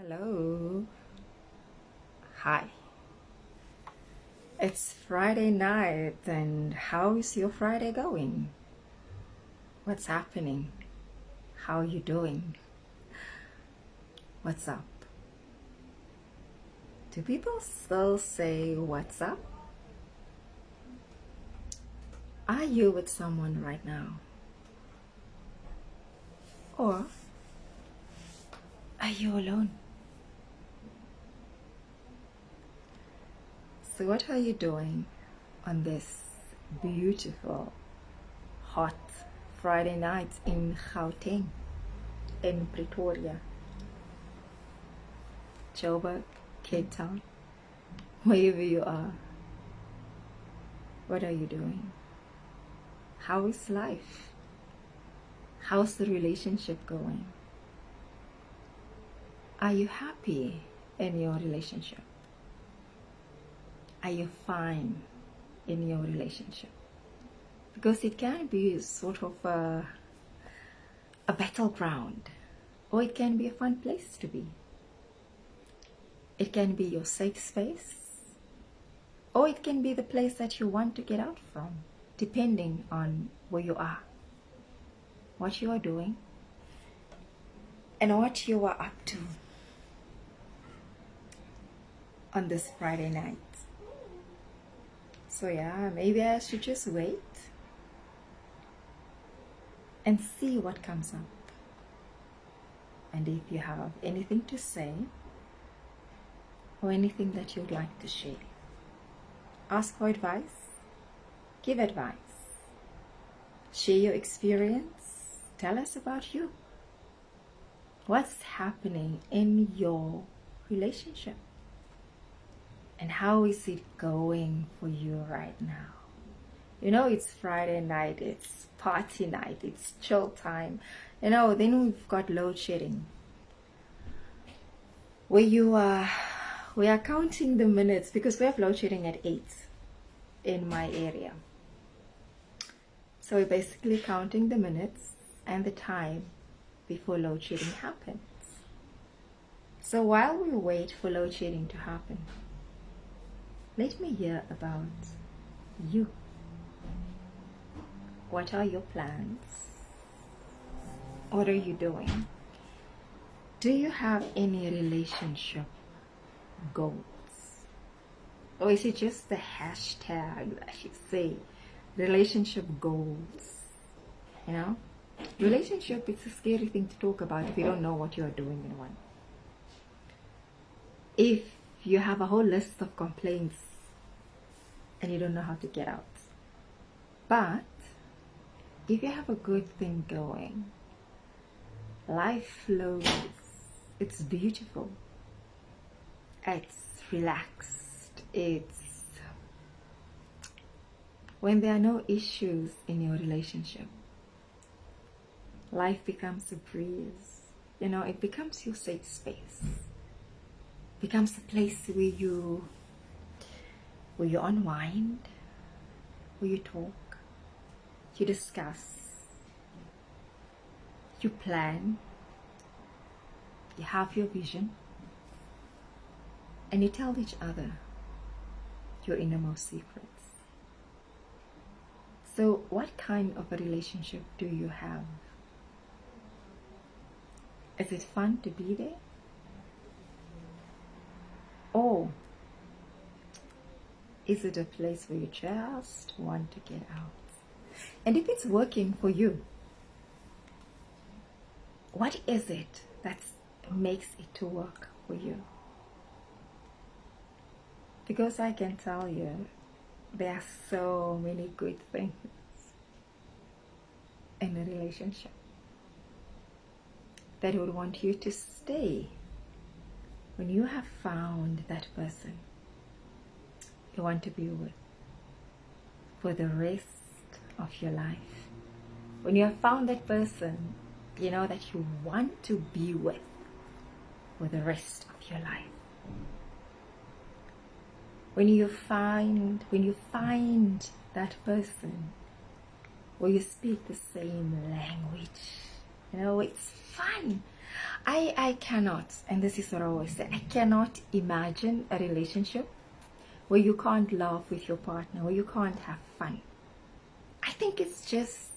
Hello. Hi. It's Friday night, and how is your Friday going? What's happening? How are you doing? What's up? Do people still say what's up? Are you with someone right now? Or are you alone? So what are you doing on this beautiful, hot Friday night in Gauteng, in Pretoria, Joburg, Cape Town, wherever you are? What are you doing? How is life? How's the relationship going? Are you happy in your relationship? Are you fine in your relationship? Because it can be sort of a battleground, or it can be a fun place to be. It can be your safe space, or it can be the place that you want to get out from, depending on where you are, what you are doing, and what you are up to on this Friday night. So yeah, maybe I should just wait and see what comes up. And if you have anything to say or anything that you'd like to share, ask for advice, give advice, share your experience, tell us about you. What's happening in your relationship? And how is it going for you right now? You know, it's Friday night, it's party night, it's chill time. You know, then we've got load shedding. We are counting the minutes because we have load shedding at 8 in my area. So we're basically counting the minutes and the time before load shedding happens. So while we wait for load shedding to happen, let me hear about you. What are your plans? What are you doing? Do you have any relationship goals? Or is it just the hashtag, I should say, relationship goals? You know? Relationship is a scary thing to talk about if you don't know what you are doing in one. If you have a whole list of complaints and you don't know how to get out. But if you have a good thing going, life flows, it's beautiful, it's relaxed, it's when there are no issues in your relationship, life becomes a breeze. You know, it becomes your safe space, becomes a place where you unwind, where you talk, you discuss, you plan, you have your vision, and you tell each other your innermost secrets. So what kind of a relationship do you have? Is it fun to be there? Or is it a place where you just want to get out? And if it's working for you, what is it that makes it to work for you? Because I can tell you, there are so many good things in a relationship that would want you to stay when you have found that person you want to be with for the rest of your life. When you have found that person, you know, that you want to be with for the rest of your life. When you find that person where you speak the same language, It's fun. I cannot, and this is what I always say, I cannot imagine a relationship where you can't laugh with your partner, where you can't have fun. I think it's just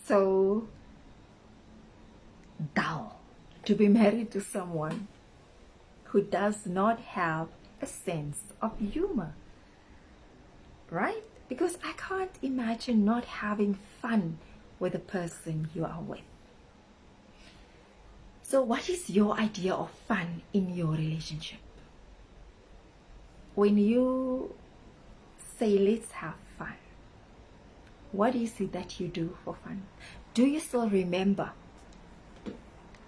so dull to be married to someone who does not have a sense of humor, right? Because I can't imagine not having fun with the person you are with. So what is your idea of fun in your relationship? When you say let's have fun, what is it that you do for fun? Do you still remember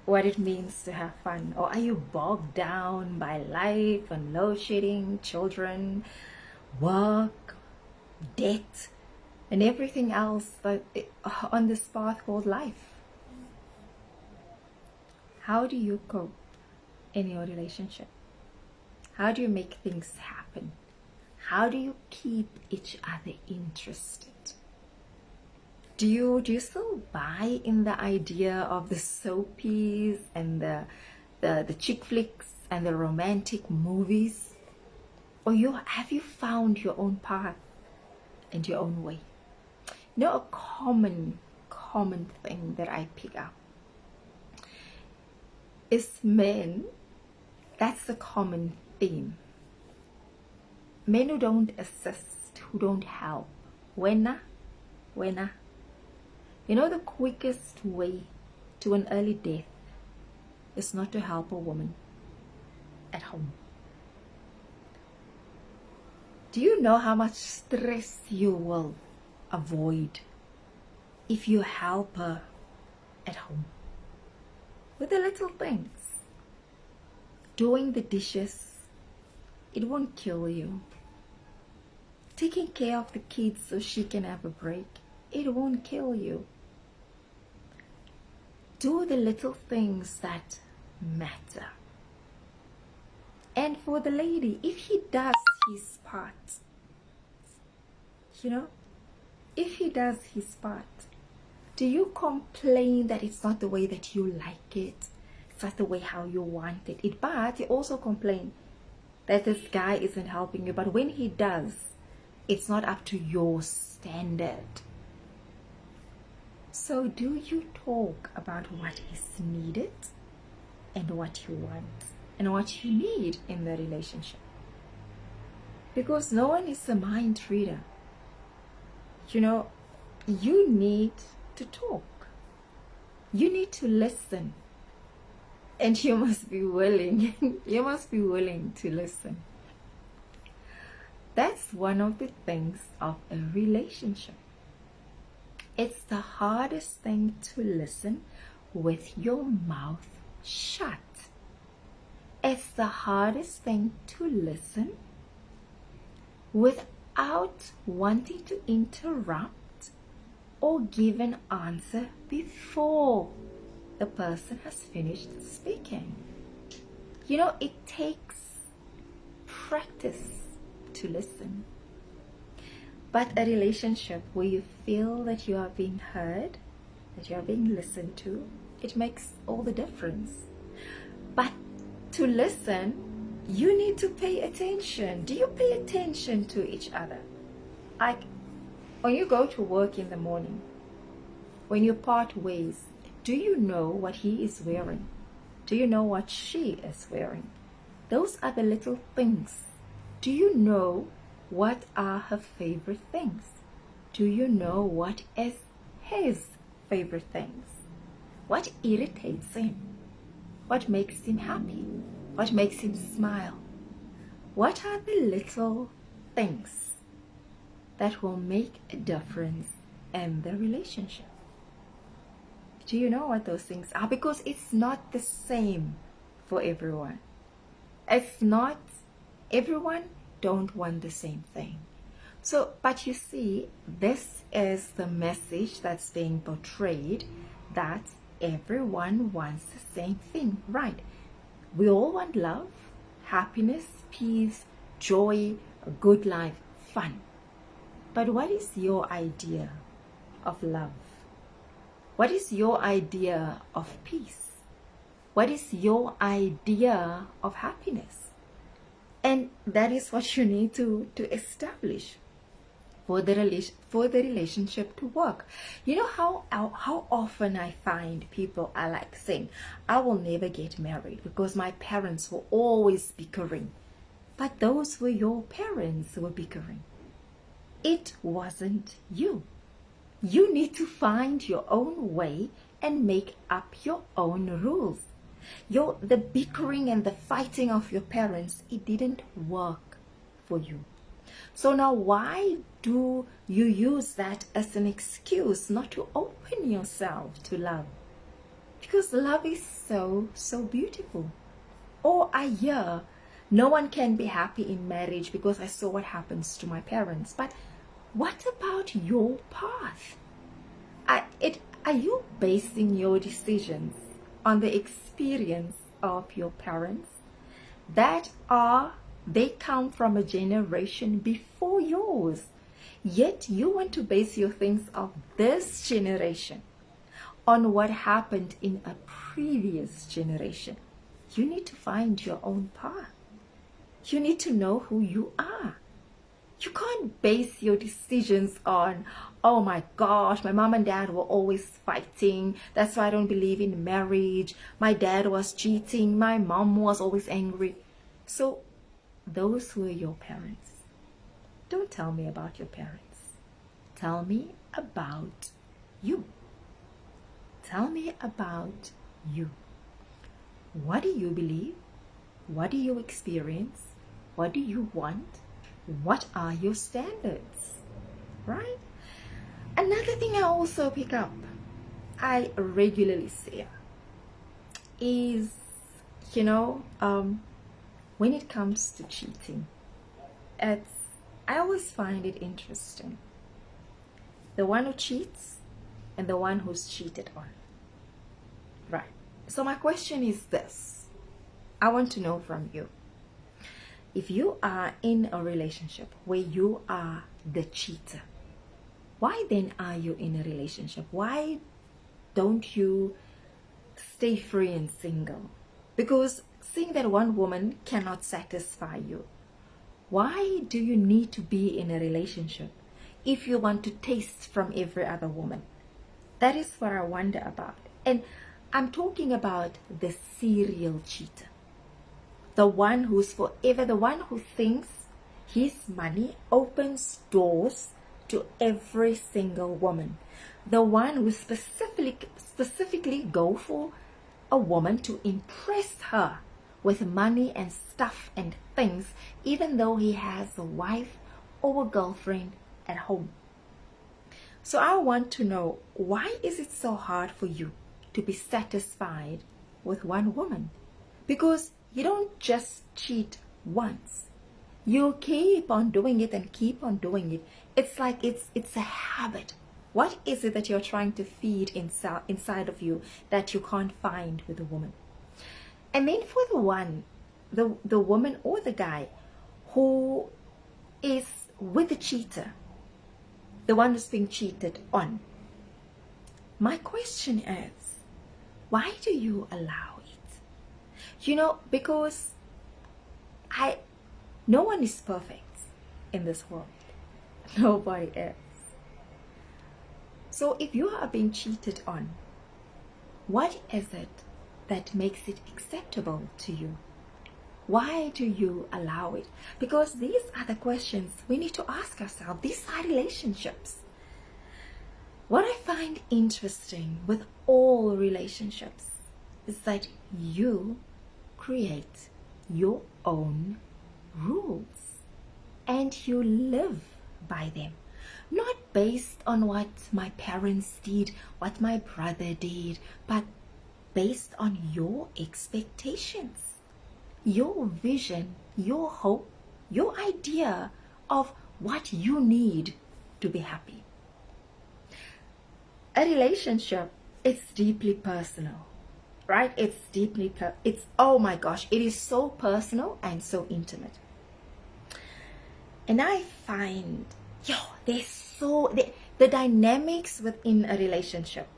what it means to have fun? Or are you bogged down by life and load shedding, children, work, debt, and everything else that on this path called life? How do you cope in your relationship? How do you make things happen? How do you keep each other interested? Do you still buy in the idea of the soapies and the chick flicks and the romantic movies? Or have you found your own path and your own way? A common thing that I pick up is men. That's the common theme. Men who don't assist, who don't help. Wena. The quickest way to an early death is not to help a woman at home. Do you know how much stress you will avoid if you help her at home? With the little things. Doing the dishes, it won't kill you. Taking care of the kids so she can have a break, it won't kill you. Do the little things that matter. And for the lady, if he does his part, if he does his part, do you complain that it's not the way that you like it? It's not the way how you want it. But you also complain that this guy isn't helping you. But when he does, it's not up to your standard. So do you talk about what is needed and what you want and what you need in the relationship? Because no one is a mind reader. You need to talk. You need to listen. And you must be willing. You must be willing to listen. That's one of the things of a relationship. It's the hardest thing to listen with your mouth shut. It's the hardest thing to listen without wanting to interrupt or give an answer before the person has finished speaking. It takes practice to listen. But a relationship where you feel that you are being heard, that you are being listened to, it makes all the difference. But to listen, you need to pay attention. Do you pay attention to each other? Like when you go to work in the morning, when you part ways, do you know what he is wearing? Do you know what she is wearing? Those are the little things. Do you know what are her favorite things? Do you know what is his favorite things? What irritates him? What makes him happy? What makes him smile? What are the little things that will make a difference in the relationship? Do you know what those things are? Because it's not the same for everyone. It's not, everyone don't want the same thing. So, but you see, this is the message that's being portrayed, that everyone wants the same thing, right? We all want love, happiness, peace, joy, a good life, fun. But what is your idea of love? What is your idea of peace? What is your idea of happiness? And that is what you need to establish for the relationship to work. You know how often I find people are like saying, I will never get married because my parents were always bickering. But those were your parents who were bickering. It wasn't you. You need to find your own way and make up your own rules. The bickering and the fighting of your parents, it didn't work for you. So now why do you use that as an excuse not to open yourself to love? Because love is so, so beautiful. Or I hear, no one can be happy in marriage because I saw what happens to my parents. But what about your path? Are you basing your decisions on the experience of your parents they come from a generation before yours, yet you want to base your things of this generation on what happened in a previous generation? You need to find your own path. You need to know who you are. You can't base your decisions on, oh my gosh, my mom and dad were always fighting. That's why I don't believe in marriage. My dad was cheating. My mom was always angry. So those were your parents. Don't tell me about your parents. Tell me about you. Tell me about you. What do you believe? What do you experience? What do you want? What are your standards? Right? Another thing I also pick up, I regularly say, is, when it comes to cheating, I always find it interesting. The one who cheats and the one who's cheated on. Right. So my question is this. I want to know from you. If you are in a relationship where you are the cheater, why then are you in a relationship? Why don't you stay free and single? Because seeing that one woman cannot satisfy you, why do you need to be in a relationship if you want to taste from every other woman? That is what I wonder about. And I'm talking about the serial cheater. The one who's forever, the one who thinks his money opens doors to every single woman. The one who specifically go for a woman to impress her with money and stuff and things, even though he has a wife or a girlfriend at home. So I want to know, why is it so hard for you to be satisfied with one woman? Because you don't just cheat once. You keep on doing it and keep on doing it. It's like it's a habit. What is it that you're trying to feed inside of you that you can't find with a woman? And then for the woman or the guy who is with the cheater, the one who's being cheated on, my question is, why do you allow it? Because no one is perfect in this world. Nobody is. So if you are being cheated on, what is it that makes it acceptable to you? Why do you allow it? Because these are the questions we need to ask ourselves. These are relationships. What I find interesting with all relationships is that you create your own rules and you live by them. Not based on what my parents did, what my brother did, but based on your expectations, your vision, your hope, your idea of what you need to be happy. A relationship is deeply personal, right? It's oh my gosh, it is so personal and so intimate. And I find, the dynamics within a relationship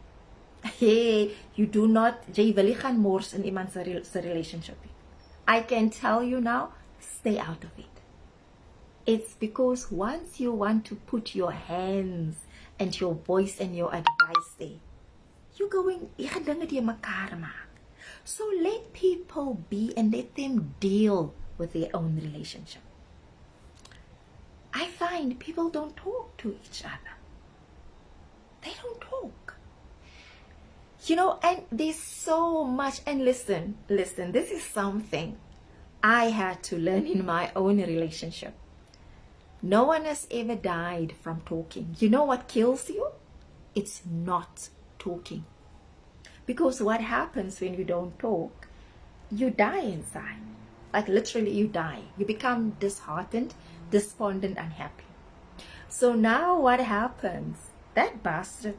Hey, you do not, jy wil nie gaan mors in iemand se relationship. I can tell you now, stay out of it. It's because once you want to put your hands and your voice and your advice there, jy gaan dinge die mekaar maak. So let people be and let them deal with their own relationship. I find people don't talk to each other. They don't talk. You know, and there's so much, and listen, this is something I had to learn in my own relationship. No one has ever died from talking. You know what kills you? It's not talking. Because what happens when you don't talk? You die inside. Like literally you die. You become disheartened, despondent, unhappy. So now what happens? That bastard,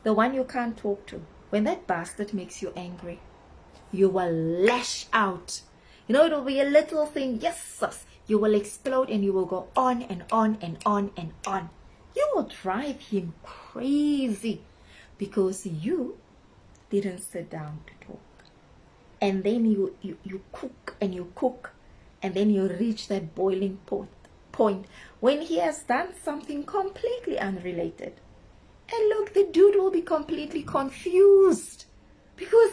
the one you can't talk to, when that bastard makes you angry, you will lash out. You know, it'll be a little thing, yes, you will explode and you will go on and on and on and on. You will drive him crazy because you didn't sit down to talk. And then you cook and you cook, and then you reach that boiling point when he has done something completely unrelated. And look, the dude will be completely confused because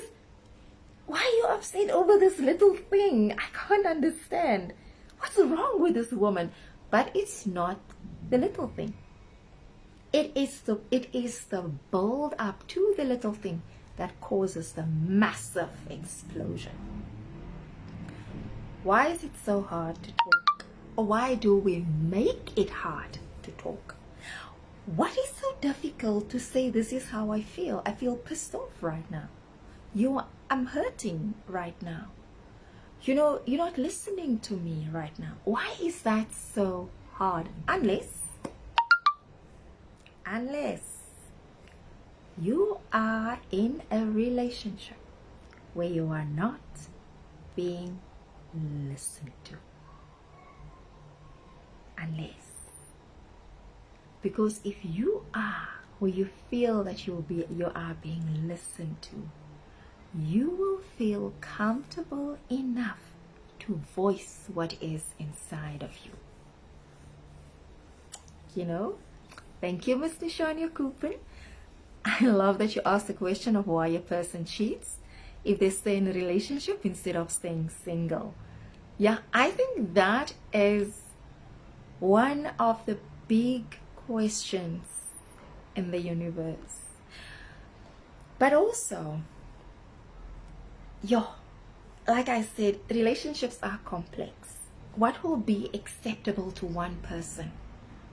why are you upset over this little thing? I can't understand. What's wrong with this woman? But it's not the little thing. It is the build up to the little thing that causes the massive explosion. Why is it so hard to talk? Or why do we make it hard to talk? What is so difficult to say this is how I feel? I feel pissed off right now. I'm hurting right now. You know, you're not listening to me right now. Why is that so hard? Unless you are in a relationship where you are not being listened to. Because if you are where you feel that you are being listened to, you will feel comfortable enough to voice what is inside of you. You know? Thank you, Mr. Shania Cooper. I love that you asked the question of why a person cheats if they stay in a relationship instead of staying single. Yeah, I think that is one of the big questions in the universe. But also, like I said, relationships are complex. What will be acceptable to one person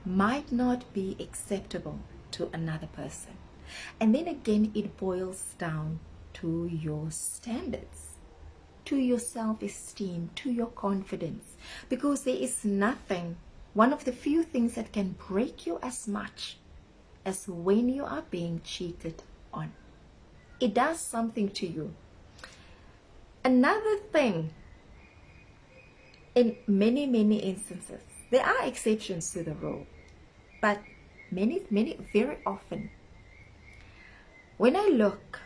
might not be acceptable to another person. And then again, it boils down to your standards, to your self-esteem, to your confidence. Because there is nothing, one of the few things that can break you as much as when you are being cheated on. It does something to you. Another thing, in many, many instances, there are exceptions to the rule, but very often, when I look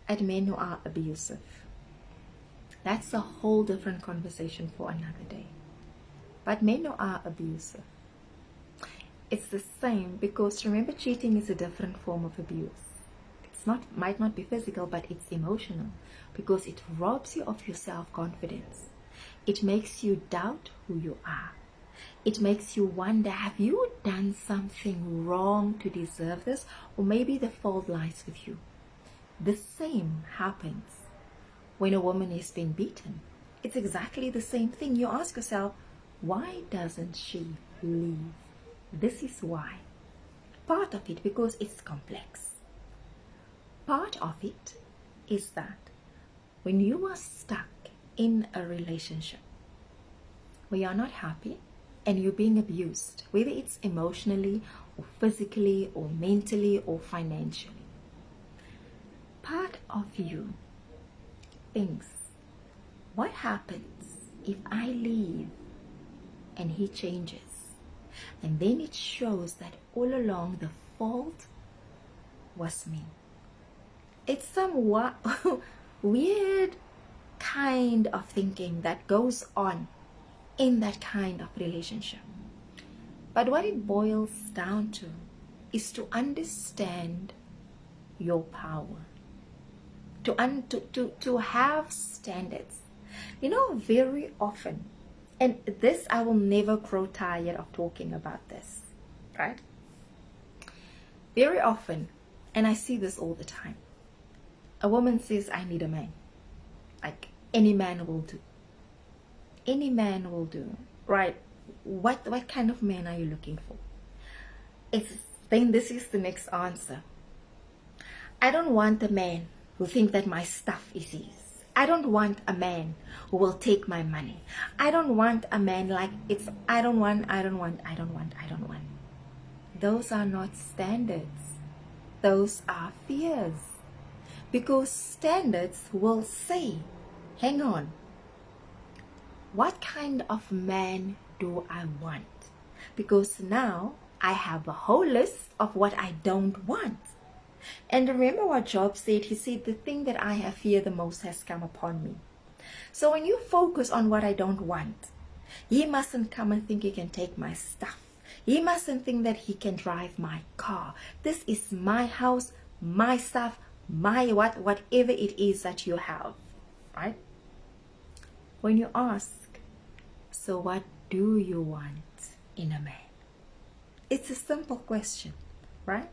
at men who are abusive, that's a whole different conversation for another day. But men who are abusive, it's the same, because remember, cheating is a different form of abuse. Might not be physical, but it's emotional, because it robs you of your self-confidence. It makes you doubt who you are. It makes you wonder, have you done something wrong to deserve this? Or maybe the fault lies with you. The same happens when a woman is being beaten. It's exactly the same thing. You ask yourself, why doesn't she leave? This is why. Part of it, because it's complex. Part of it is that when you are stuck in a relationship where you're not happy and you're being abused, whether it's emotionally or physically or mentally or financially, part of you thinks, what happens if I leave and he changes? And then it shows that all along the fault was me. It's some weird kind of thinking that goes on in that kind of relationship. But what it boils down to is to understand your power, to have standards. Very often, and this, I will never grow tired of talking about this, right? Very often, and I see this all the time, a woman says, I need a man. Like, any man will do. Any man will do, right? What kind of man are you looking for? Then this is the next answer. I don't want a man who thinks that my stuff is his. I don't want a man who will take my money. I don't want a man like I don't want. Those are not standards. Those are fears. Because standards will say, hang on, what kind of man do I want? Because now I have a whole list of what I don't want. And remember what Job said? He said, the thing that I have feared the most has come upon me. So when you focus on what I don't want, he mustn't come and think he can take my stuff. He mustn't think that he can drive my car. This is my house, my stuff, my whatever it is that you have, right? When you ask, so what do you want in a man? It's a simple question, right?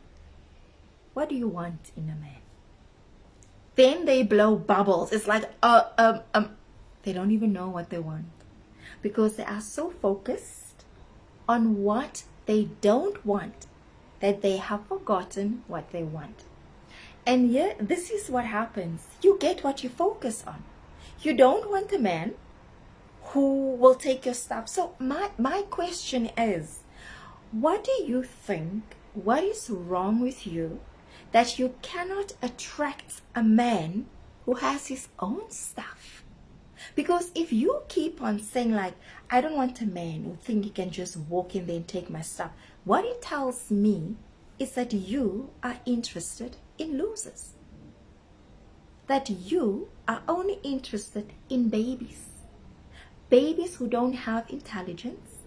What do you want in a man? Then they blow bubbles. It's like, they don't even know what they want, because they are so focused on what they don't want that they have forgotten what they want. And yet, this is what happens. You get what you focus on. You don't want a man who will take your stuff. So my question is, what do you think? What is wrong with you that you cannot attract a man who has his own stuff? Because if you keep on saying like, I don't want a man who think he can just walk in there and take my stuff, what it tells me is that you are interested in losers. That you are only interested in babies. Babies who don't have intelligence.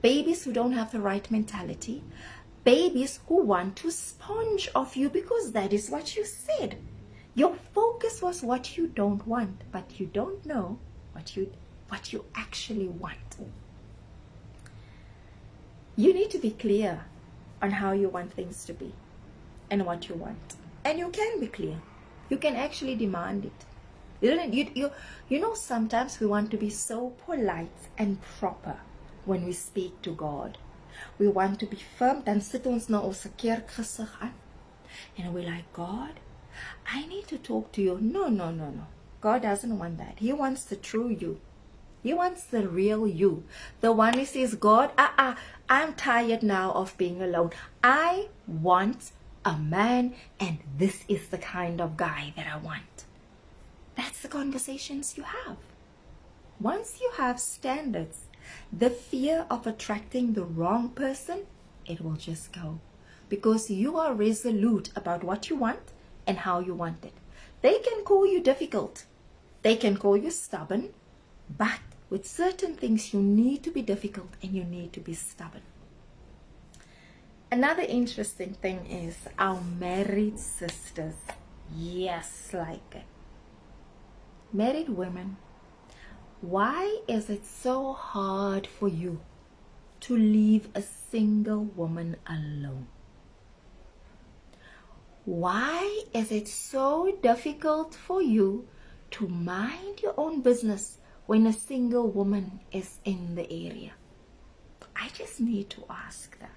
Babies who don't have the right mentality. Babies who want to sponge off you, because that is what you said. Your focus was what you don't want, but you don't know what you actually want. You need to be clear on how you want things to be and what you want. And you can be clear. You can actually demand it. You know, sometimes we want to be so polite and proper when we speak to God. We want to be firm. Dan sit ons nou ons keer gesig aan. And we're like, God, I need to talk to you. No. God doesn't want that. He wants the true you. He wants the real you. The one who says, God, I'm tired now of being alone. I want a man, and this is the kind of guy that I want. That's the conversations you have. Once you have standards, the fear of attracting the wrong person, it will just go. Because you are resolute about what you want and how you want it. They can call you difficult. They can call you stubborn. But with certain things, you need to be difficult and you need to be stubborn. Another interesting thing is our married sisters. Yes, like it. Married women, why is it so hard for you to leave a single woman alone? Why is it so difficult for you to mind your own business when a single woman is in the area? I just need to ask that.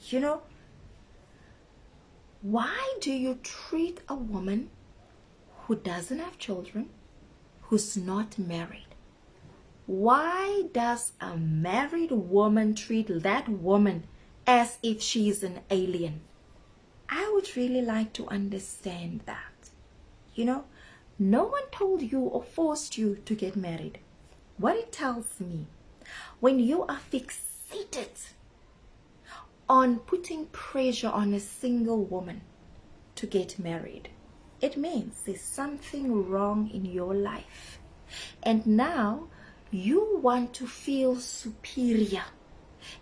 You know, why do you treat a woman who doesn't have children, who's not married? Why does a married woman treat that woman as if she's an alien? I would really like to understand that. You know, no one told you or forced you to get married. What it tells me, when you are fixated on putting pressure on a single woman to get married, It means there's something wrong in your life. And now you want to feel superior.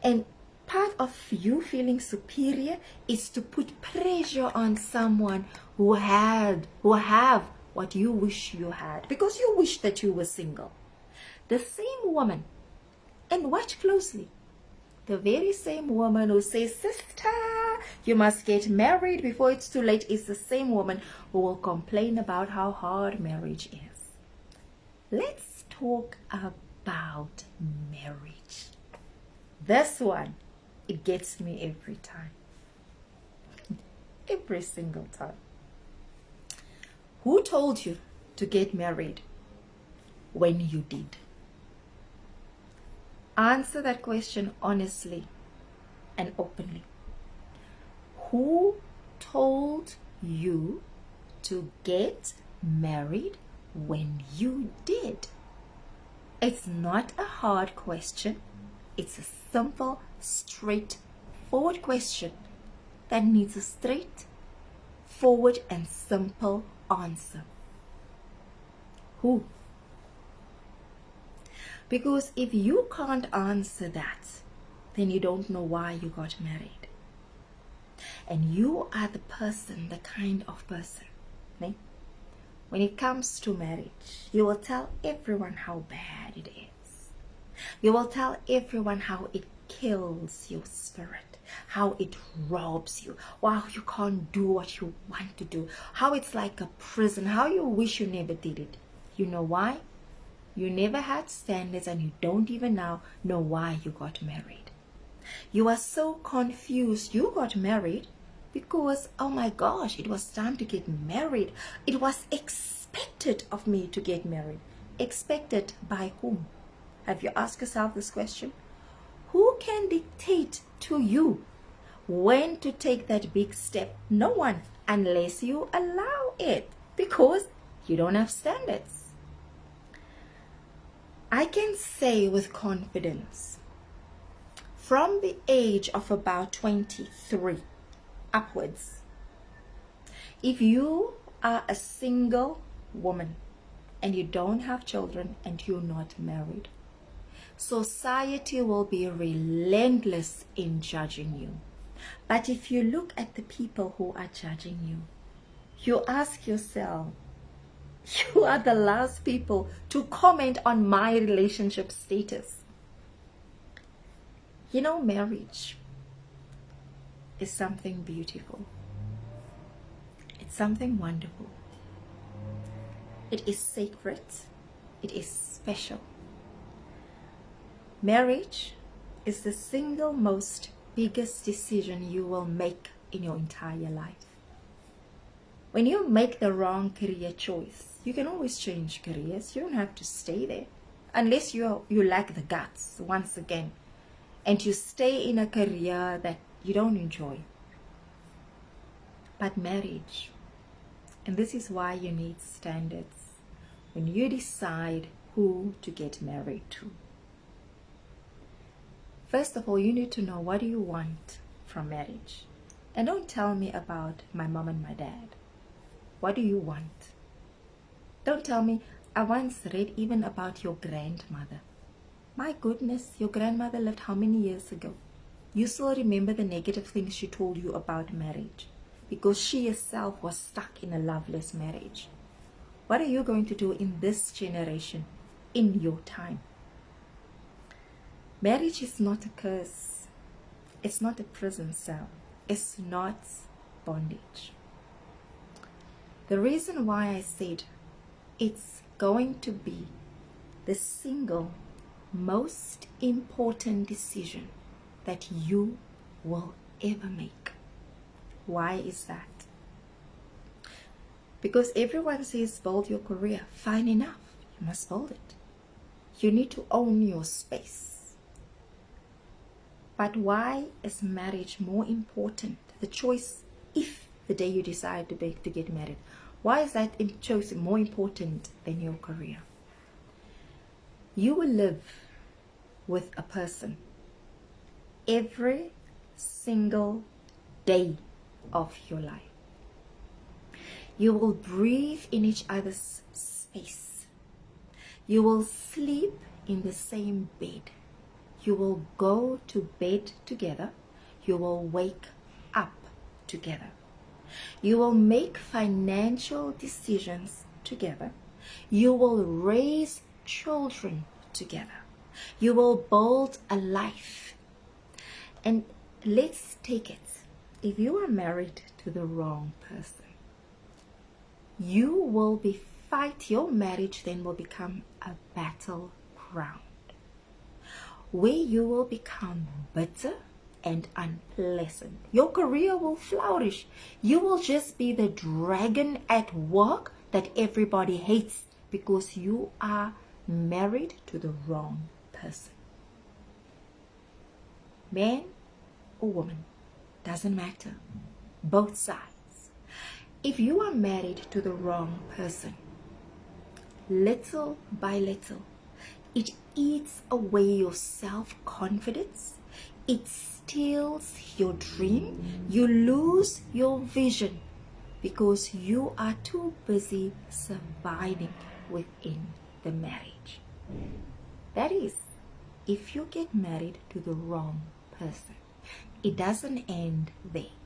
And part of you feeling superior is to put pressure on someone who have what you wish you had, because you wish that you were single. The same woman, and watch closely, the very same woman who says, sister, you must get married before it's too late, is the same woman who will complain about how hard marriage is. Let's talk about marriage. This one, it gets me every time. Every single time. Who told you to get married when you did? Answer that question honestly and openly. Who told you to get married when you did? It's not a hard question. It's a simple, straightforward question that needs a straightforward and simple answer. Who? Because if you can't answer that, then you don't know why you got married. And you are the person, the kind of person, right? When it comes to marriage, you will tell everyone how bad it is. You will tell everyone how it kills your spirit, how it robs you, wow, you can't do what you want to do, how it's like a prison, how you wish you never did it. You know why? You never had standards, and you don't even now know why you got married. You are so confused. You got married because, oh my gosh, it was time to get married. It was expected of me to get married. Expected by whom? Have you asked yourself this question? Who can dictate to you when to take that big step? No one, unless you allow it, because you don't have standards. I can say with confidence, from the age of about 23 upwards, if you are a single woman and you don't have children and you're not married, society will be relentless in judging you. But if you look at the people who are judging you, you ask yourself, you are the last people to comment on my relationship status. You know, marriage is something beautiful. It's something wonderful. It is sacred. It is special. Marriage is the single most biggest decision you will make in your entire life. When you make the wrong career choice, you can always change careers. You don't have to stay there unless you lack the guts once again and you stay in a career that you don't enjoy. But marriage, and this is why you need standards when you decide who to get married to. First of all, you need to know, what do you want from marriage? And don't tell me about my mom and my dad. What do you want? Don't tell me, I once read even about your grandmother. My goodness, your grandmother lived how many years ago? You still remember the negative things she told you about marriage because she herself was stuck in a loveless marriage. What are you going to do in this generation, in your time? Marriage is not a curse. It's not a prison cell. It's not bondage. The reason why I said it's going to be the single most important decision that you will ever make. Why is that? Because everyone says build your career. Fine enough. You must build it. You need to own your space. But why is marriage more important? The choice, if the day you decide to get married, why is that choice more important than your career? You will live with a person every single day of your life. You will breathe in each other's space. You will sleep in the same bed. You will go to bed together. You will wake up together. You will make financial decisions together. You will raise children together. You will build a life. And let's take it. If you are married to the wrong person, you will your marriage then will become a battleground where you will become bitter and unpleasant. Your career will flourish. You will just be the dragon at work that everybody hates because you are married to the wrong person. Man or woman, doesn't matter. Both sides. If you are married to the wrong person, little by little, it eats away your self-confidence. It steals your dream. You lose your vision because you are too busy surviving within the marriage. That is, if you get married to the wrong person, it doesn't end there.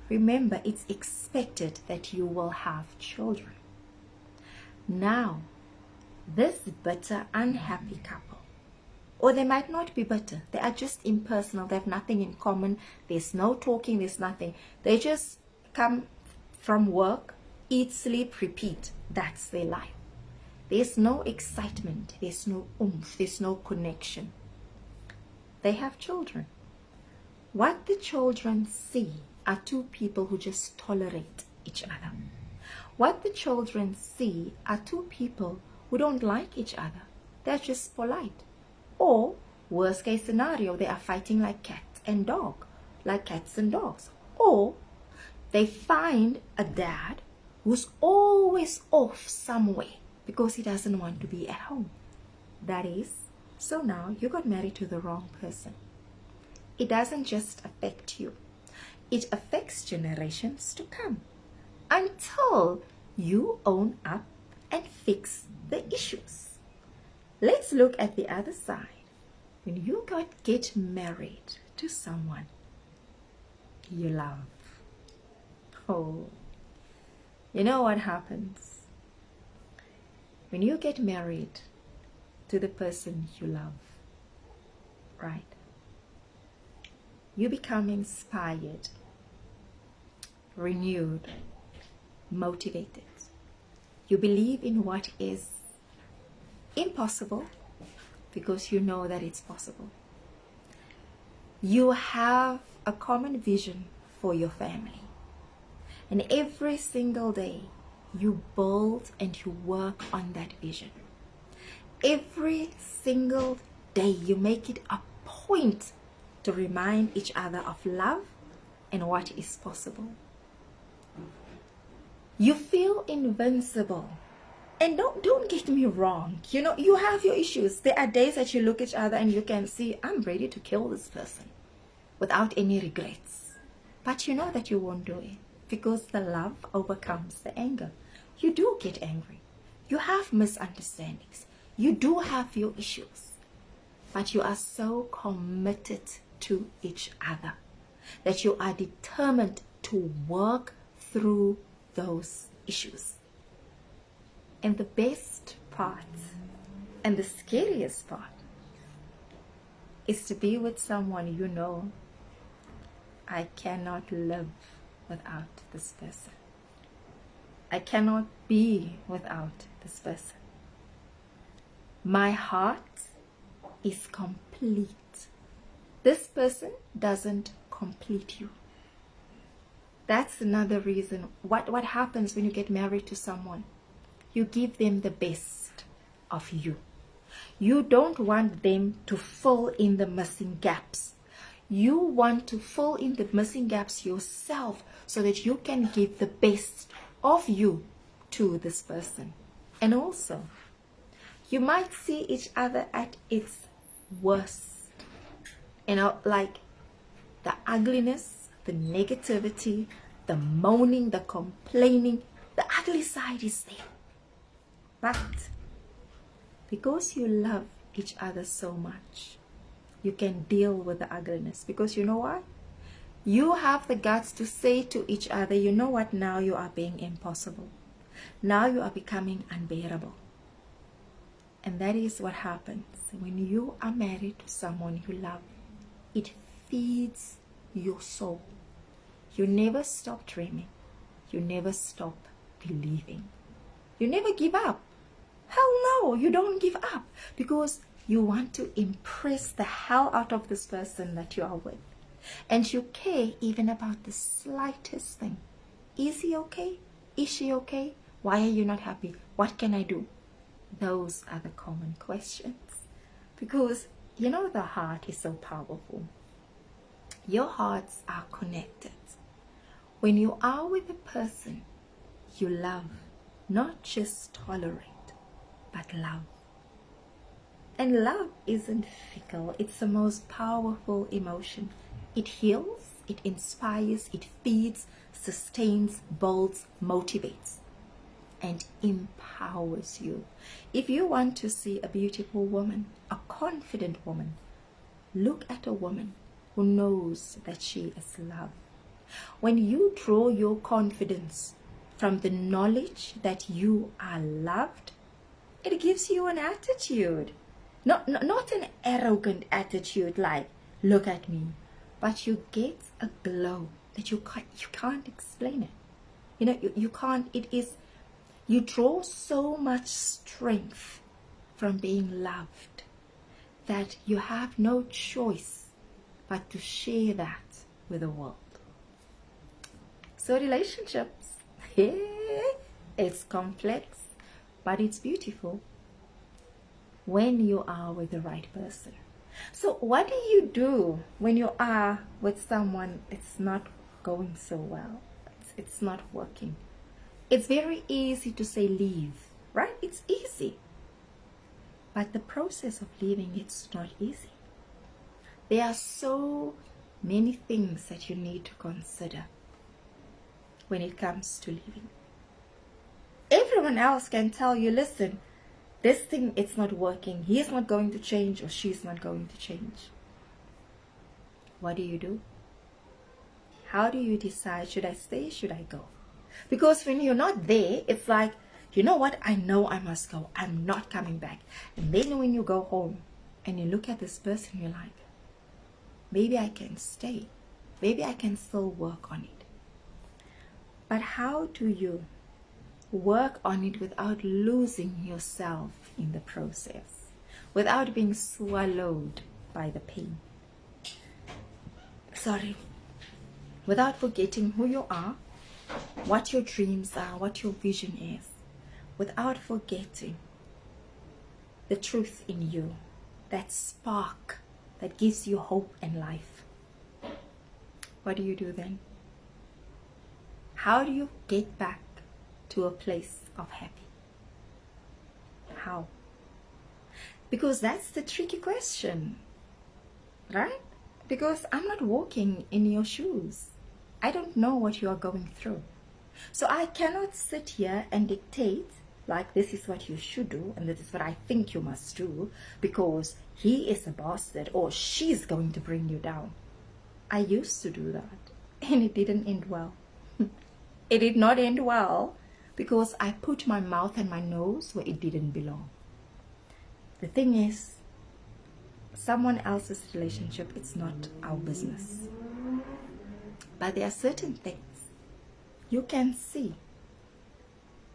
Remember, it's expected that you will have children. Now, this bitter, unhappy couple, or they might not be bitter, they are just impersonal, they have nothing in common, there's no talking, there's nothing. They just come from work, eat, sleep, repeat. That's their life. There's no excitement, there's no oomph, there's no connection. They have children. What the children see are two people who just tolerate each other. What the children see are two people who don't like each other. They're just polite. Or, worst case scenario, they are fighting like cat and dog, like cats and dogs. Or, they find a dad who's always off somewhere because he doesn't want to be at home. That is, so now you got married to the wrong person. It doesn't just affect you. It affects generations to come until you own up and fix the issues. Let's look at the other side. When you get married to someone you love, oh, you know what happens? When you get married to the person you love, right? You become inspired, renewed, motivated. You believe in what is impossible because you know that it's possible. You have a common vision for your family. And every single day, you build and you work on that vision. Every single day, you make it a point to remind each other of love and what is possible. You feel invincible. And don't get me wrong. You know, you have your issues. There are days that you look at each other and you can see, I'm ready to kill this person without any regrets. But you know that you won't do it because the love overcomes the anger. You do get angry. You have misunderstandings. You do have your issues. But you are so committed to each other that you are determined to work through those issues. And the best part and the scariest part is to be with someone you know, I cannot live without this person. I cannot be without this person. My heart is complete. This person doesn't complete you. That's another reason. What happens when you get married to someone? You give them the best of you. You don't want them to fill in the missing gaps. You want to fill in the missing gaps yourself so that you can give the best of you to this person. And also, you might see each other at its worst. You know, like the ugliness, the negativity, the moaning, the complaining. The ugly side is there. But because you love each other so much, you can deal with the ugliness. Because you know what? You have the guts to say to each other, you know what, now you are being impossible. Now you are becoming unbearable. And that is what happens when you are married to someone you love. It feeds your soul. You never stop dreaming. You never stop believing. You never give up. Hell no, you don't give up, because you want to impress the hell out of this person that you are with. And you care even about the slightest thing. Is he okay? Is she okay? Why are you not happy? What can I do? Those are the common questions. Because you know the heart is so powerful. Your hearts are connected. When you are with a person you love, not just tolerate, but love. And love isn't fickle. It's the most powerful emotion. It heals, it inspires, it feeds, sustains, builds, motivates, and empowers you. If you want to see a beautiful woman, a confident woman, look at a woman who knows that she is loved. When you draw your confidence from the knowledge that you are loved, it gives you an attitude. Not an arrogant attitude like, look at me. But you get a glow that you can't explain it. You know, you can't, it is, you draw so much strength from being loved that you have no choice but to share that with the world. So relationships, it's complex, but it's beautiful when you are with the right person. So what do you do when you are with someone it's not going so well? It's not working. It's very easy to say leave, right? It's easy. But the process of leaving, it's not easy. There are so many things that you need to consider when it comes to leaving. Everyone else can tell you, listen, this thing, it's not working. He's not going to change, or she's not going to change. What do? How do you decide, should I stay, should I go? Because when you're not there, it's like, you know what, I know I must go. I'm not coming back. And then when you go home and you look at this person, you're like, maybe I can stay. Maybe I can still work on it. But how do you work on it without losing yourself in the process, without being swallowed by the pain? Without forgetting who you are, what your dreams are, what your vision is, without forgetting the truth in you, that spark that gives you hope and life. What do you do then? How do you get back to a place of happy? How? Because that's the tricky question, right? Because I'm not walking in your shoes. I don't know what you are going through. So I cannot sit here and dictate like this is what you should do and this is what I think you must do because he is a bastard or she's going to bring you down. I used to do that and it didn't end well. It did not end well because I put my mouth and my nose where it didn't belong. The thing is, someone else's relationship, it's not our business. But there are certain things you can see.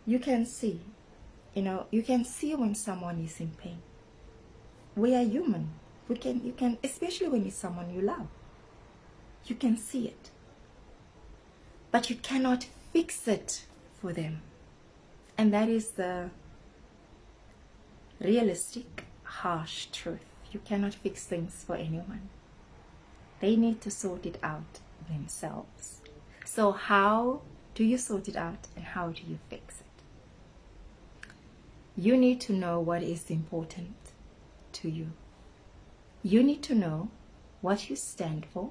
You can see, you can see when someone is in pain. We are human. You can, especially when it's someone you love. You can see it. But you cannot fix it for them. And that is the realistic, harsh truth. You cannot fix things for anyone. They need to sort it out themselves. So how do you sort it out and how do you fix it? You need to know what is important to you. You need to know what you stand for,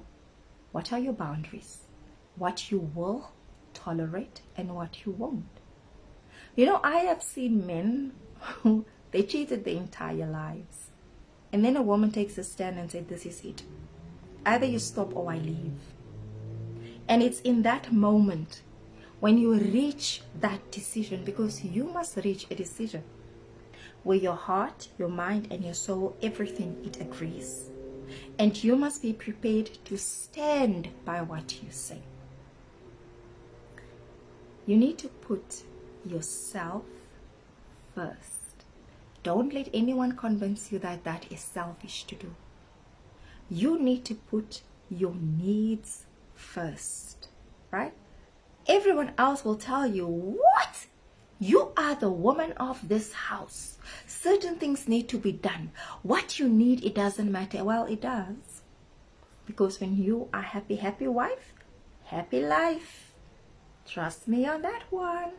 what are your boundaries, what you will tolerate and what you won't. You know, I have seen men who they cheated their entire lives. And then a woman takes a stand and said, this is it. Either you stop or I leave. And it's in that moment when you reach that decision, because you must reach a decision where your heart, your mind, and your soul, everything, it agrees. And you must be prepared to stand by what you say. You need to put yourself first. Don't let anyone convince you that that is selfish to do. You need to put your needs first, right? Everyone else will tell you, what? You are the woman of this house. Certain things need to be done. What you need, it doesn't matter. Well, it does. Because when you are happy, happy wife, happy life. Trust me on that one.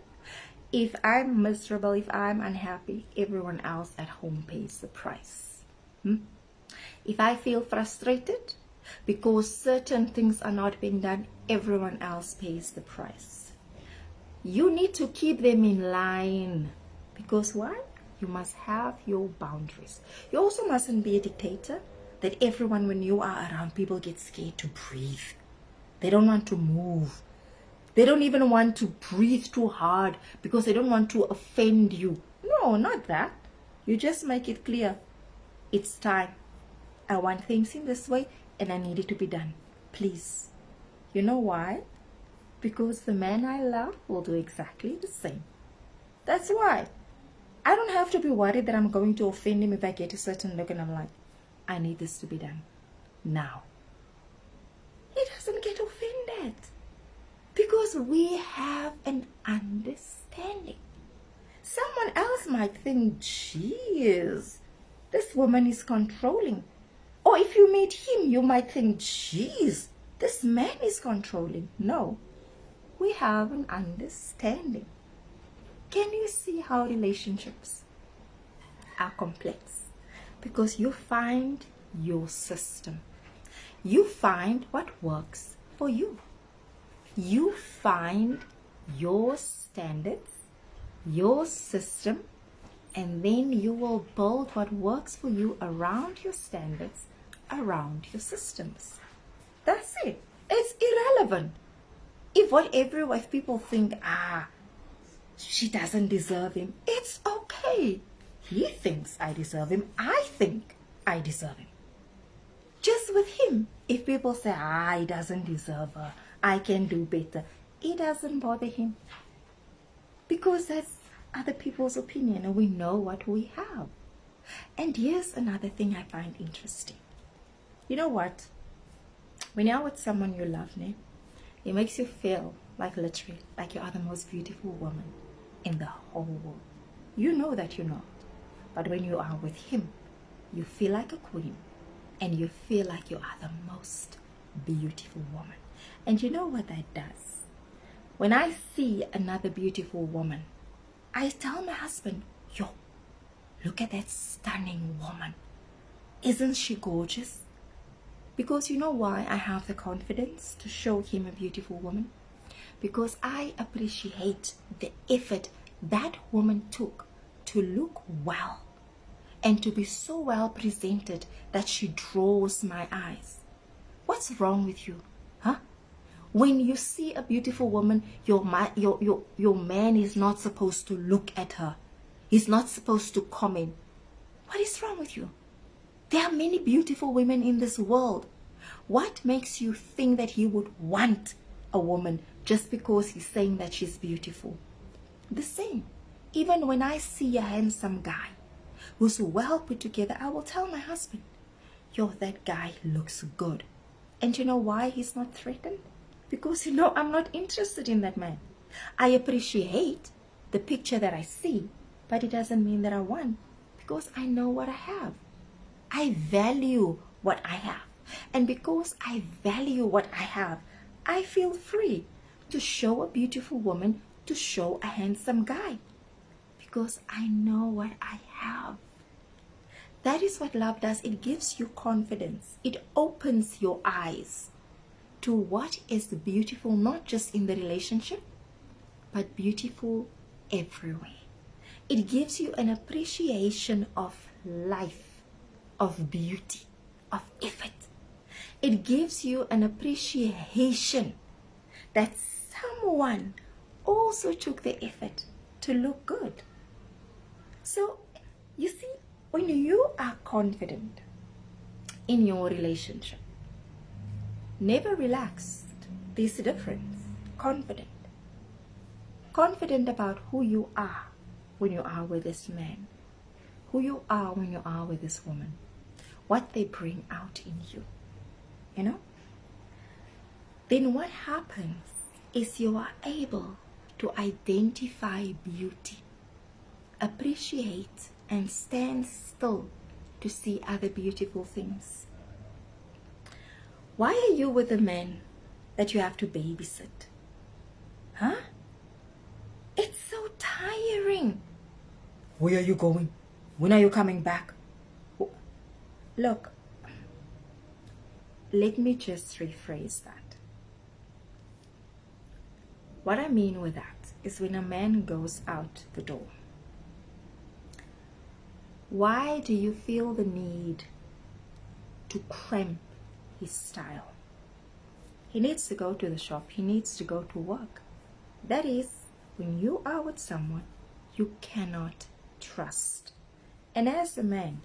If I'm miserable, if I'm unhappy, everyone else at home pays the price. If I feel frustrated because certain things are not being done, everyone else pays the price. You need to keep them in line. Because why? You must have your boundaries. You also mustn't be a dictator that everyone, when you are around, people get scared to breathe. They don't want to move. They don't even want to breathe too hard because they don't want to offend you. No, not that. You just make it clear. It's time. I want things in this way and I need it to be done. Please. You know why? Because the man I love will do exactly the same. That's why. I don't have to be worried that I'm going to offend him if I get a certain look and I'm like, I need this to be done now. He doesn't get offended. Because we have an understanding. Someone else might think, geez, this woman is controlling. Or if you meet him, you might think, geez, this man is controlling. No, we have an understanding. Can you see how relationships are complex? Because you find your system. You find what works for you. You find your standards, your system, and then you will build what works for you around your standards, around your systems. That's it. It's irrelevant. If people think, she doesn't deserve him, it's okay. He thinks I deserve him. I think I deserve him. Just with him, if people say, he doesn't deserve her, I can do better, it doesn't bother him. Because that's other people's opinion and we know what we have. And here's another thing I find interesting. You know what? When you're with someone you love, it makes you feel like literally like you are the most beautiful woman in the whole world. You know that you're not. But when you are with him, you feel like a queen. And you feel like you are the most beautiful woman. And you know what that does? When I see another beautiful woman, I tell my husband, yo, look at that stunning woman. Isn't she gorgeous? Because you know why I have the confidence to show him a beautiful woman? Because I appreciate the effort that woman took to look well and to be so well presented that she draws my eyes. What's wrong with you? When you see a beautiful woman, your man is not supposed to look at her. He's not supposed to comment. What is wrong with you? There are many beautiful women in this world. What makes you think that he would want a woman just because he's saying that she's beautiful? The same. Even when I see a handsome guy who's well put together, I will tell my husband, yo, that guy looks good. And you know why he's not threatened? Because I'm not interested in that man. I appreciate the picture that I see, but it doesn't mean that I want, because I know what I have. I value what I have. And because I value what I have, I feel free to show a beautiful woman, to show a handsome guy, because I know what I have. That is what love does. It gives you confidence. It opens your eyes to what is beautiful, not just in the relationship, but beautiful everywhere. It gives you an appreciation of life, of beauty, of effort. It gives you an appreciation that someone also took the effort to look good. So, you see, when you are confident in your relationship, never relaxed, there's a difference. Confident. Confident about who you are when you are with this man, who you are when you are with this woman, what they bring out in you, you know? Then what happens is you are able to identify beauty, appreciate, and stand still to see other beautiful things. Why are you with a man that you have to babysit? Huh? It's so tiring. Where are you going? When are you coming back? Look, let me just rephrase that. What I mean with that is when a man goes out the door, why do you feel the need to cramp his style? He needs to go to the shop. He needs to go to work. That is, when you are with someone you cannot trust. And as a man,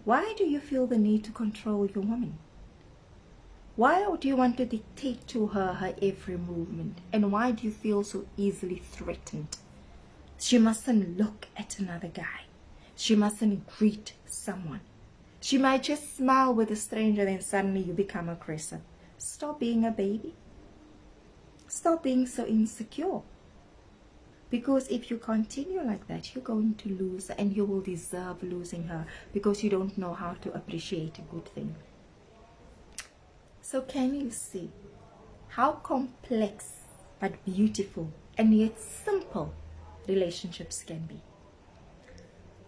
why do you feel the need to control your woman? Why do you want to dictate to her her every movement? And why do you feel so easily threatened? She mustn't look at another guy. She mustn't greet someone. She might just smile with a stranger, then suddenly you become aggressive. Stop being a baby. Stop being so insecure. Because if you continue like that, you're going to lose, and you will deserve losing her because you don't know how to appreciate a good thing. So can you see how complex but beautiful and yet simple relationships can be?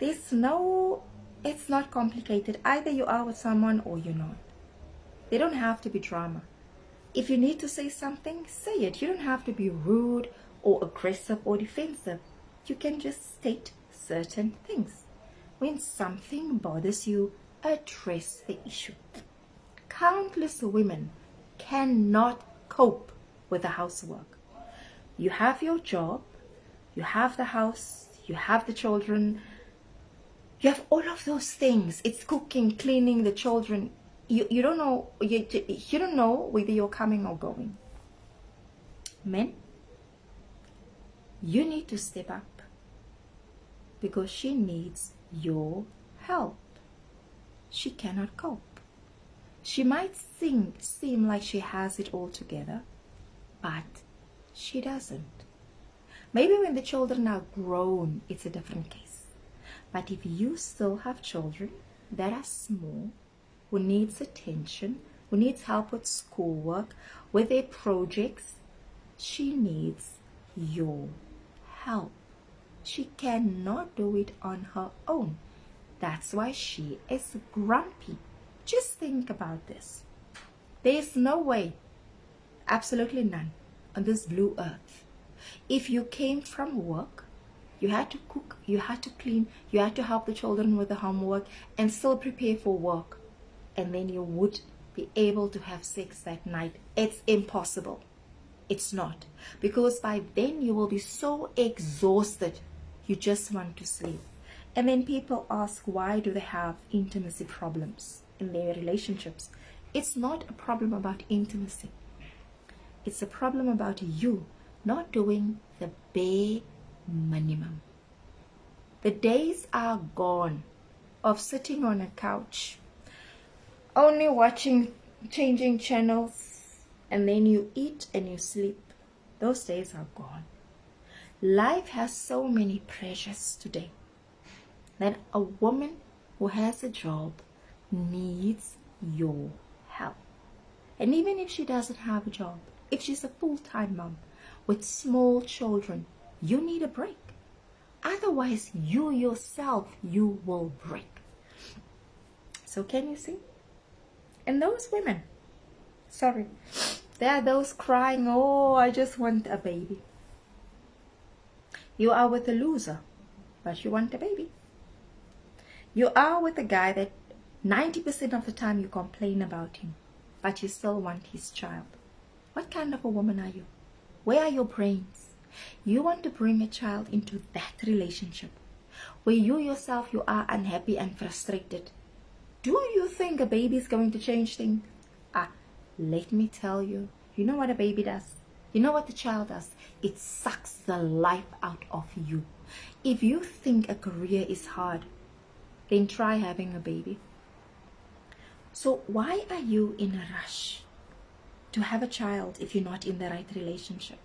It's not complicated. Either you are with someone or you're not. They don't have to be drama. If you need to say something, say it. You don't have to be rude or aggressive or defensive. You can just state certain things. When something bothers you, address the issue. Countless women cannot cope with the housework. You have your job, you have the house, you have the children, you have all of those things. It's cooking, cleaning, the children. You don't know you don't know whether you're coming or going. Men, you need to step up because she needs your help. She cannot cope. She might seem like she has it all together, but she doesn't. Maybe when the children are grown, it's a different case. But if you still have children that are small, who needs attention, who needs help with schoolwork, with their projects, she needs your help. She cannot do it on her own. That's why she is grumpy. Just think about this. There's no way, absolutely none, on this blue earth. If you came from work, you had to cook, you had to clean, you had to help the children with the homework and still prepare for work, and then you would be able to have sex that night. It's impossible. It's not. Because by then you will be so exhausted, you just want to sleep. And then people ask, why do they have intimacy problems in their relationships? It's not a problem about intimacy. It's a problem about you not doing the bare minimum. The days are gone of sitting on a couch, only watching, changing channels, and then you eat and you sleep. Those days are gone. Life has so many pressures today that a woman who has a job needs your help. And even if she doesn't have a job, if she's a full-time mom with small children, you need a break. Otherwise, you yourself, you will break. So can you see? And those women, sorry, there are those crying, oh, I just want a baby. You are with a loser, but you want a baby. You are with a guy that 90% of the time you complain about him, but you still want his child. What kind of a woman are you? Where are your brains? You want to bring a child into that relationship where you yourself, you are unhappy and frustrated. Do you think a baby is going to change things? Let me tell you, you know what a baby does? You know what the child does? It sucks the life out of you. If you think a career is hard, then try having a baby. So why are you in a rush to have a child if you're not in the right relationship?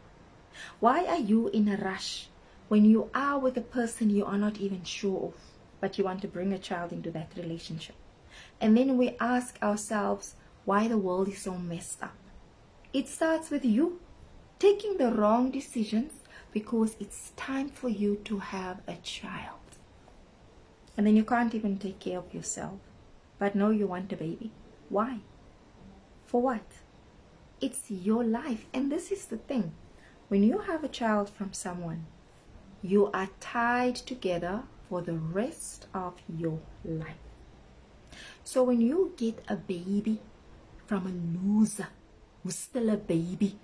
Why are you in a rush when you are with a person you are not even sure of, but you want to bring a child into that relationship? And then we ask ourselves why the world is so messed up. It starts with you taking the wrong decisions because it's time for you to have a child. And then you can't even take care of yourself. But no, you want a baby. Why? For what? It's your life. And this is the thing. When you have a child from someone, you are tied together for the rest of your life. So when you get a baby from a loser who's still a baby,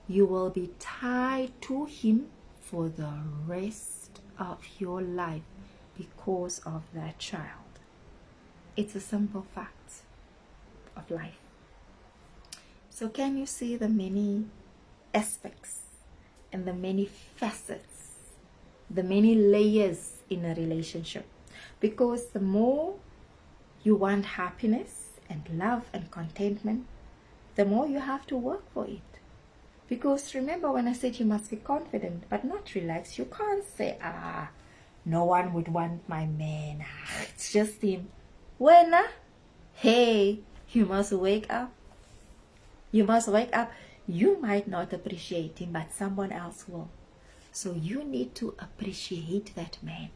you will be tied to him for the rest of your life because of that child. It's a simple fact of life. So can you see the many aspects and the many facets, the many layers in a relationship? Because the more you want happiness and love and contentment, the more you have to work for it. Because remember when I said you must be confident but not relaxed, you can't say, no one would want my man. It's just him. When? Hey, you must wake up. You must wake up. You might not appreciate him, but someone else will. So you need to appreciate that man.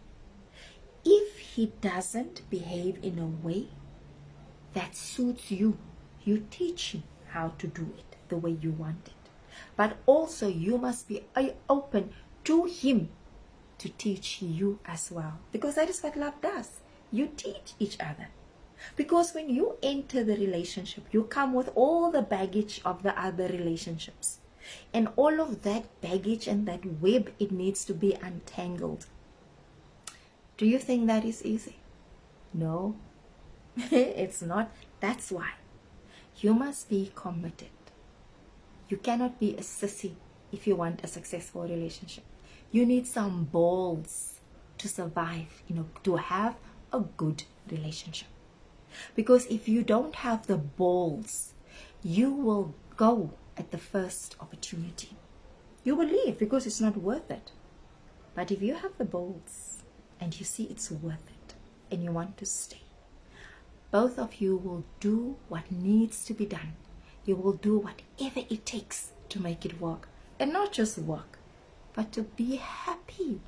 If he doesn't behave in a way that suits you, you teach him how to do it the way you want it. But also you must be open to him to teach you as well. Because that is what love does. You teach each other. Because when you enter the relationship, you come with all the baggage of the other relationships. And all of that baggage and that web, it needs to be untangled. Do you think that is easy? No, it's not. That's why you must be committed. You cannot be a sissy if you want a successful relationship. You need some balls to survive, to have a good relationship. Because if you don't have the balls, you will go at the first opportunity. You will leave because it's not worth it. But if you have the balls and you see it's worth it and you want to stay, both of you will do what needs to be done. You will do whatever it takes to make it work. And not just work, but to be happy,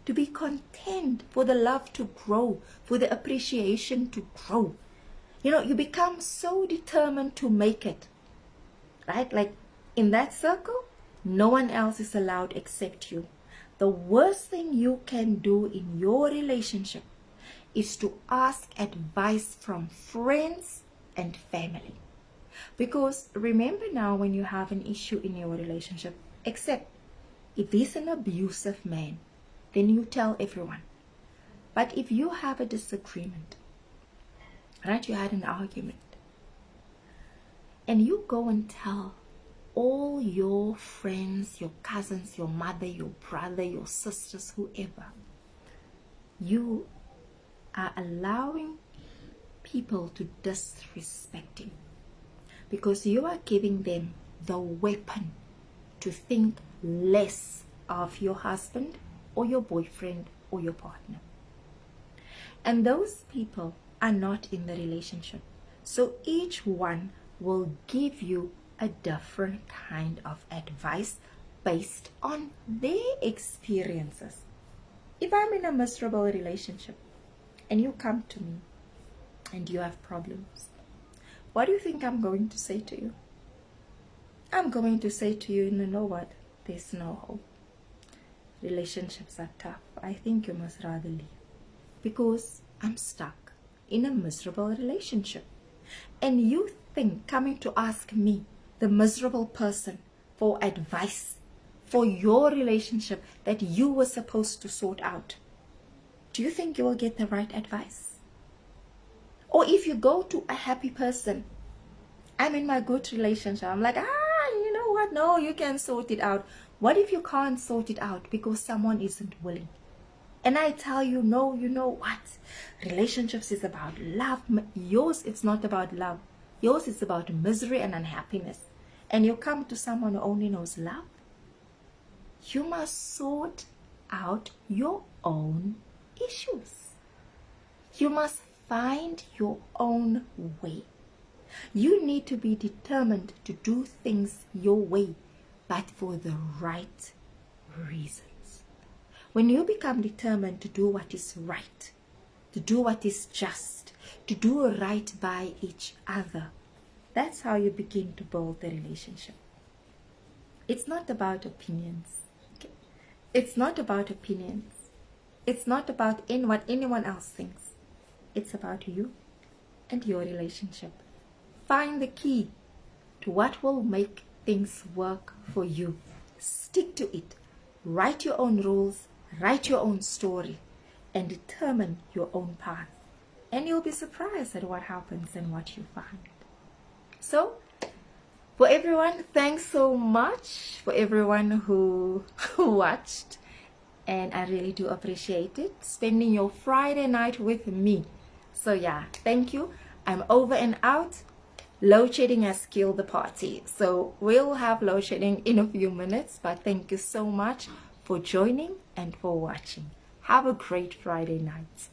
to be content, for the love to grow, for the appreciation to grow. You become so determined to make it, right? Like in that circle, no one else is allowed except you. The worst thing you can do in your relationship is to ask advice from friends and family. Because remember now, when you have an issue in your relationship, except if he's an abusive man, then you tell everyone. But if you have a disagreement, right, you had an argument, and you go and tell all your friends, your cousins, your mother, your brother, your sisters, whoever, you are allowing people to disrespect you. Because you are giving them the weapon to think less of your husband or your boyfriend or your partner. And those people are not in the relationship. So each one will give you a different kind of advice based on their experiences. If I'm in a miserable relationship and you come to me and you have problems, what do you think I'm going to say to you? I'm going to say to you, you know what? There's no hope. relationships are tough, I think you must rather leave. Because I'm stuck in a miserable relationship. And you think coming to ask me, the miserable person, for advice for your relationship that you were supposed to sort out, do you think you will get the right advice? Or if you go to a happy person, I'm in my good relationship, I'm like, you know what, no, you can sort it out. What if you can't sort it out because someone isn't willing? And I tell you, no, you know what? Relationships is about love. Yours, it's not about love. Yours is about misery and unhappiness. And you come to someone who only knows love. You must sort out your own issues. You must find your own way. You need to be determined to do things your way, but for the right reasons. When you become determined to do what is right, to do what is just, to do right by each other, that's how you begin to build the relationship. It's not about opinions. Okay? It's not about opinions. It's not about what anyone else thinks. It's about you and your relationship. Find the key to what will make things work for you. Stick to it. Write your own rules. Write your own story and determine your own path. And you'll be surprised at what happens and what you find. So, for everyone, thanks so much for everyone who watched. And I really do appreciate it. Spending your Friday night with me. So yeah, thank you. I'm over and out. Load shedding has killed the party. So we'll have load shedding in a few minutes. But thank you so much for joining and for watching. Have a great Friday night.